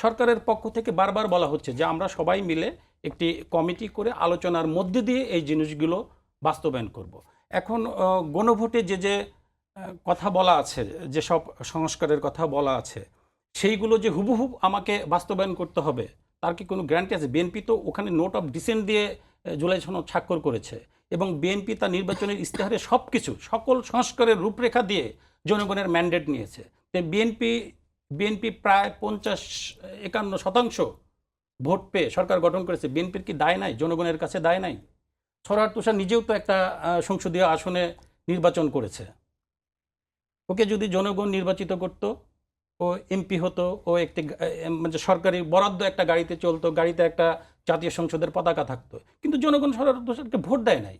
সরকারের পক্ষ থেকে বারবার বলা হচ্ছে যে আমরা সবাই মিলে একটি কমিটি করে আলোচনার মধ্যে দিয়ে এই জিনিসগুলো বাস্তবায়ন করব। এখন গণভোটে যে কথা বলা আছে, যেসব সংস্কারের কথা বলা আছে, সেইগুলো যে হুবহু আমাকে বাস্তবায়ন করতে হবে তার কি কোনো গ্যারান্টি আছে? বিএনপি তো ওখানে নোট অফ ডিসেন্ট দিয়ে জুলাই সনদ স্বাক্ষর করেছে এবং বিএনপি তার নির্বাচনের ইশতেহারে সব কিছু সকল সংস্কারের রূপরেখা দিয়ে জনগণের ম্যান্ডেট নিয়েছে। তো বিএনপি প্রায় 50-51% ভোট পেয়ে সরকার গঠন করেছে। বিএনপির কি দায় নাই? জনগণের কাছে দায় নাই? সরওয়ার তুষার নিজেও তো একটা সংসদীয় আসনে নির্বাচন করেছে। ওকে যদি জনগণ নির্বাচিত করত, ও এমপি হতো, ও একটি মানে সরকারি বরাদ্দ একটা গাড়িতে চলতো, গাড়িতে একটা জাতীয় সংসদের পতাকা থাকতো, কিন্তু জনগণ সরওয়ার তুষারকে ভোট দেয় নাই।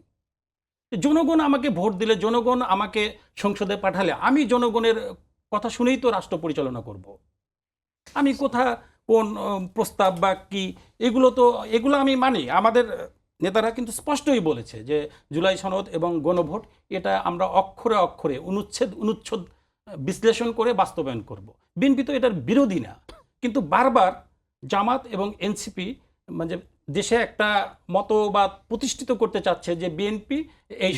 জনগণ আমাকে ভোট দিলে, জনগণ আমাকে সংসদে পাঠালে আমি জনগণের কথা শুনেই তো রাষ্ট্র পরিচালনা করব। আমি কোন প্রস্তাব বা কি এগুলো আমি মানি। আমাদের নেতারা কিন্তু স্পষ্টই বলেছে যে জুলাই সনদ এবং গণভোট এটা আমরা অক্ষরে অক্ষরে অনুচ্ছেদ বিশ্লেষণ করে বাস্তবায়ন করব। বিএনপি তো এটার বিরোধী না, কিন্তু বারবার জামাত এবং এনসিপি মানে দেশে একটা মতবাদ প্রতিষ্ঠিত করতে চাচ্ছে যে বিএনপি এই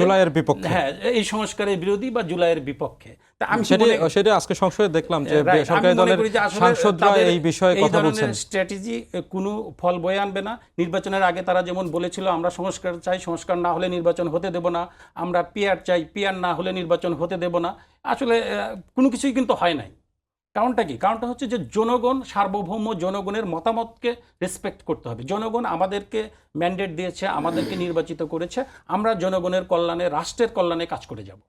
জুলাইয়ের বিপক্ষে, হ্যাঁ, এই সংস্কারের বিরোধী বা জুলাইয়ের বিপক্ষে। তা আমি সেটা আজকে সংসদে দেখলাম যে সরকারি দলের সাংসদরা এই বিষয়ে কথা বলছেন। স্ট্র্যাটেজি কোনো ফল বয়ে আনবে না। নির্বাচনের আগে তারা যেমন বলেছিল আমরা সংস্কার চাই, সংস্কার না হলে নির্বাচন হতে দেব না, আমরা পিআর চাই, পিআর না হলে নির্বাচন হতে দেব না, আসলে কোনো কিছুই কিন্তু হয় নাই। কারণটা কি? কারণটা হচ্ছে যে জনগণ সার্বভৌম, জনগণের মতামতকে রেসপেক্ট করতে হবে। জনগণ আমাদেরকে ম্যান্ডেট দিয়েছে, আমাদেরকে নির্বাচিত করেছে, আমরা জনগণের কল্যাণে, রাষ্ট্রের কল্যাণে কাজ করে যাব।